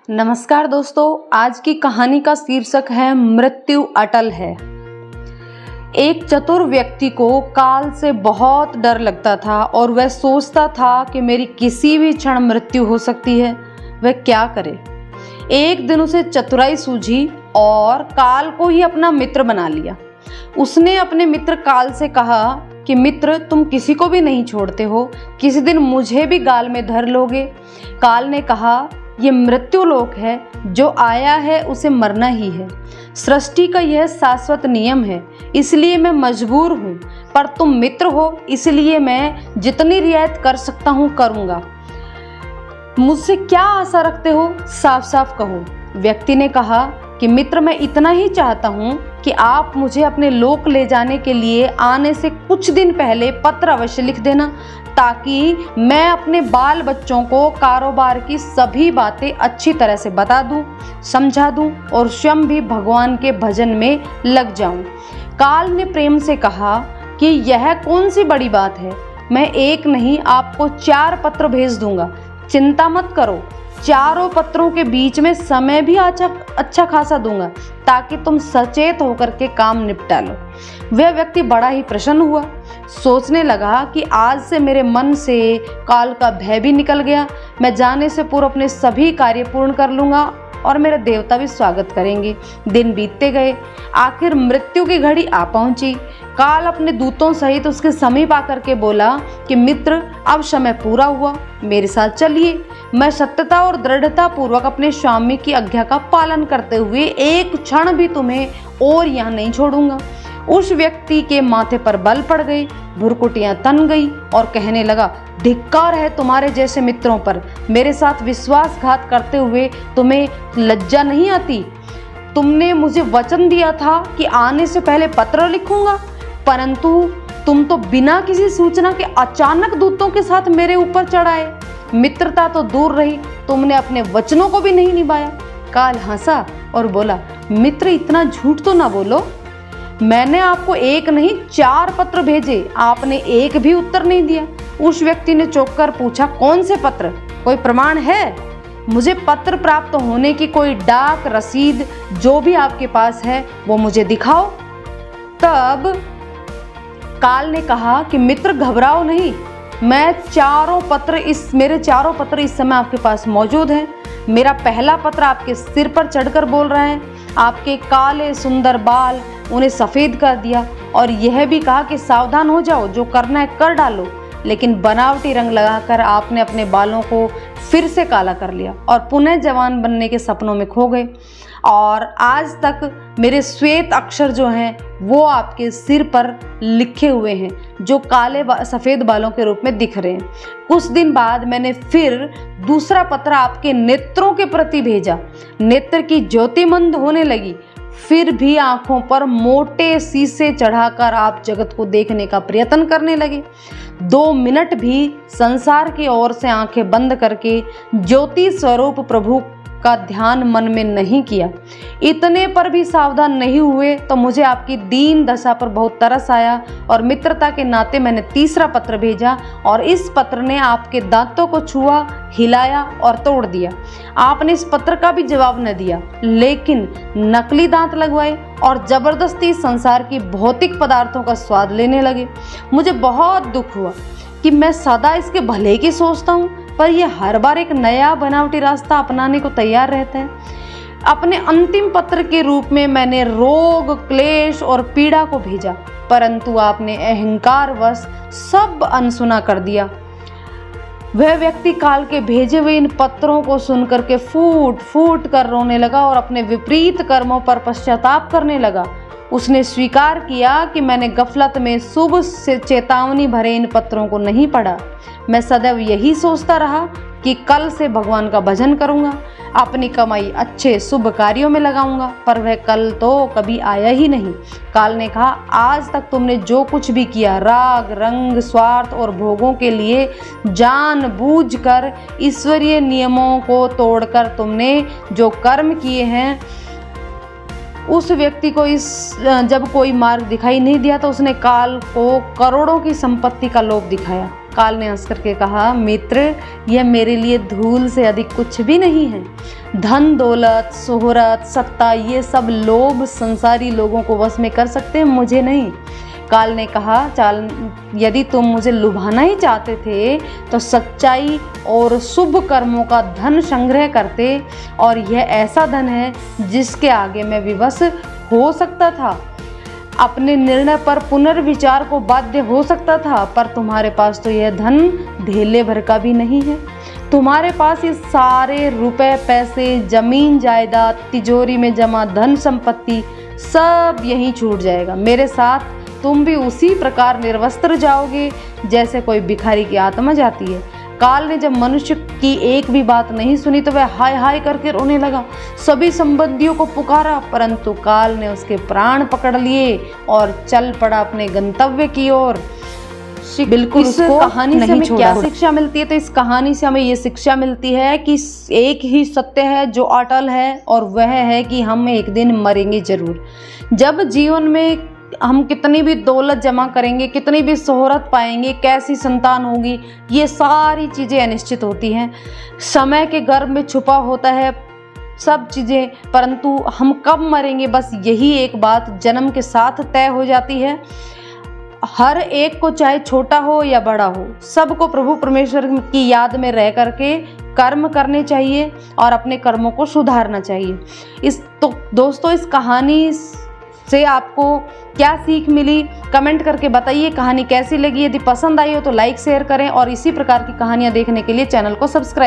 नमस्कार दोस्तों, आज की कहानी का शीर्षक है मृत्यु अटल है। एक चतुर व्यक्ति को काल से बहुत डर लगता था और वह सोचता था कि मेरी किसी भी क्षण मृत्यु हो सकती है। वह क्या करे? एक दिन उसे चतुराई सूझी और काल को ही अपना मित्र बना लिया। उसने अपने मित्र काल से कहा कि मित्र, तुम किसी को भी नहीं छोड़ते हो, किसी दिन मुझे भी गाल में धर लोगे। काल ने कहा, ये मृत्यु लोक है, जो आया है उसे मरना ही है। सृष्टि का यह शाश्वत नियम है, इसलिए मैं मजबूर हूँ, पर तुम मित्र हो इसलिए मैं जितनी रियायत कर सकता हूँ करूँगा। मुझसे क्या आशा रखते हो, साफ साफ कहो। व्यक्ति ने कहा कि मित्र, मैं इतना ही चाहता हूँ कि आप मुझे अपने लोक ले जाने के लिए आने से कुछ दिन पहले पत्र अवश्य लिख देना, ताकि मैं अपने बाल बच्चों को कारोबार की सभी बातें अच्छी तरह से बता दूं, समझा दूं और स्वयं भी भगवान के भजन में लग जाऊं। काल ने प्रेम से कहा कि यह कौन सी बड़ी बात है, मैं एक नहीं आपको 4 पत्र भेज दूंगा, चिंता मत करो। चारों पत्रों के बीच में समय भी अच्छा खासा दूंगा, ताकि तुम सचेत होकर के काम निपटा लो। वह व्यक्ति बड़ा ही प्रसन्न हुआ, सोचने लगा कि आज से मेरे मन से काल का भय भी निकल गया। मैं जाने से पूर्व अपने सभी कार्य पूर्ण कर लूंगा और मेरे देवता भी स्वागत करेंगे। दिन बीतते गए, आखिर मृत्यु की घड़ी आ पहुंची। काल अपने दूतों सहित उसके समीप आकर के बोला कि मित्र, अब समय पूरा हुआ, मेरे साथ चलिए। मैं सत्यता और दृढ़ता पूर्वक अपने स्वामी की आज्ञा का पालन करते हुए एक क्षण भी तुम्हें और यहाँ नहीं छोड़ूंगा। उस व्यक्ति के माथे पर बल पड़ गई, भुरकुटियां तन गई और कहने लगा, धिक्कार है तुम्हारे जैसे मित्रों पर। मेरे साथ विश्वासघात करते हुए तुम्हें लज्जा नहीं आती? तुमने मुझे वचन दिया था कि आने से पहले पत्र लिखूंगा, परंतु तुम तो बिना किसी सूचना के अचानक दूतों के साथ मेरे ऊपर चढ़ाए। मित्रता तो दूर रही, तुमने अपने वचनों को भी नहीं निभाया। काल हंसा और बोला, मित्र, इतना झूठ तो ना बोलो। मैंने आपको एक नहीं 4 पत्र भेजे, आपने एक भी उत्तर नहीं दिया। उस व्यक्ति ने चौंक कर पूछा, कौन से पत्र? कोई प्रमाण है? मुझे पत्र प्राप्त होने की कोई डाक रसीद जो भी आपके पास है वो मुझे दिखाओ। तब काल ने कहा कि मित्र, घबराओ नहीं, मेरे चारों पत्र इस समय आपके पास मौजूद हैं। मेरा पहला पत्र आपके सिर पर चढ़कर बोल रहा है, आपके काले सुंदर बाल उन्हें सफ़ेद कर दिया और यह भी कहा कि सावधान हो जाओ, जो करना है कर डालो। लेकिन बनावटी रंग लगाकर आपने अपने बालों को फिर से काला कर लिया और पुनः जवान बनने के सपनों में खो गए। और आज तक मेरे श्वेत अक्षर जो हैं वो आपके सिर पर लिखे हुए हैं, जो काले सफ़ेद बालों के रूप में दिख रहे हैं। कुछ दिन बाद मैंने फिर दूसरा पत्र आपके नेत्रों के प्रति भेजा। नेत्र की ज्योति मंद होने लगी, फिर भी आंखों पर मोटे शीशे चढ़ाकर आप जगत को देखने का प्रयत्न करने लगे। 2 मिनट भी संसार की ओर से आंखें बंद करके ज्योति स्वरूप प्रभु का ध्यान मन में नहीं किया। इतने पर भी सावधान नहीं हुए तो मुझे आपकी दीन दशा पर बहुत तरस आया और मित्रता के नाते मैंने तीसरा पत्र भेजा और इस पत्र ने आपके दांतों को छुआ, हिलाया और तोड़ दिया। आपने इस पत्र का भी जवाब न दिया, लेकिन नकली दांत लगवाए और जबरदस्ती संसार की भौतिक पदार्थों का स्वाद लेने लगे। मुझे बहुत दुख हुआ कि मैं सदा इसके भले की सोचता हूँ, पर यह हर बार एक नया बनावटी रास्ता अपनाने को तैयार रहता है। अपने अंतिम पत्र के रूप में मैंने रोग, क्लेश और पीड़ा को भेजा, परंतु आपने अहंकारवश सब अनसुना कर दिया। वह व्यक्ति काल के भेजे हुए इन पत्रों को सुनकर के फूट फूट कर रोने लगा और अपने विपरीत कर्मों पर पश्चाताप करने लगा। उसने स्वीकार किया कि मैंने गफलत में शुभ से चेतावनी भरे इन पत्रों को नहीं पढ़ा। मैं सदैव यही सोचता रहा कि कल से भगवान का भजन करूंगा, अपनी कमाई अच्छे शुभ कार्यों में लगाऊंगा, पर वह कल तो कभी आया ही नहीं। काल ने कहा, आज तक तुमने जो कुछ भी किया, राग, रंग, स्वार्थ और भोगों के लिए जानबूझकर ईश्वरीय नियमों को तोड़कर तुमने जो कर्म किए हैं, उस व्यक्ति को जब कोई मार्ग दिखाई नहीं दिया तो उसने काल को करोड़ों की संपत्ति का लोभ दिखाया। काल ने हंस करके कहा, मित्र, यह मेरे लिए धूल से अधिक कुछ भी नहीं है। धन दौलत, शोहरत, सत्ता, ये सब लोभ संसारी लोगों को वश में कर सकते हैं, मुझे नहीं। काल ने कहा, चाल, यदि तुम मुझे लुभाना ही चाहते थे तो सच्चाई और शुभ कर्मों का धन संग्रह करते, और यह ऐसा धन है जिसके आगे मैं विवश हो सकता था, अपने निर्णय पर पुनर्विचार को बाध्य हो सकता था, पर तुम्हारे पास तो यह धन धेले भर का भी नहीं है। तुम्हारे पास ये सारे रुपए पैसे, जमीन जायदाद, तिजोरी में जमा धन संपत्ति सब यहीं छूट जाएगा। मेरे साथ तुम भी उसी प्रकार निर्वस्त्र जाओगे जैसे कोई भिखारी की आत्मा जाती है। काल ने जब मनुष्य की एक भी बात नहीं सुनी तो वह हाय हाय करके रोने लगा। सभी संबंधियों को पुकारा, परंतु काल ने उसके प्राण पकड़ लिए और चल पड़ा अपने गंतव्य की ओर। बिल्कुल इस कहानी से हमें क्या शिक्षा मिलती है? तो इस कहानी से हमें ये शिक्षा मिलती है कि एक ही सत्य है जो अटल है, और वह है कि हम एक दिन मरेंगे जरूर। जब जीवन में हम कितनी भी दौलत जमा करेंगे, कितनी भी शोहरत पाएंगे, कैसी संतान होगी, ये सारी चीज़ें अनिश्चित होती हैं। समय के गर्भ में छुपा होता है सब चीज़ें, परंतु हम कब मरेंगे बस यही एक बात जन्म के साथ तय हो जाती है। हर एक को, चाहे छोटा हो या बड़ा हो, सबको प्रभु परमेश्वर की याद में रह करके कर्म करने चाहिए और अपने कर्मों को सुधारना चाहिए। दोस्तों, इस कहानी से आपको क्या सीख मिली, कमेंट करके बताइए। कहानी कैसी लगी? यदि पसंद आई हो तो लाइक शेयर करें, और इसी प्रकार की कहानियाँ देखने के लिए चैनल को सब्सक्राइब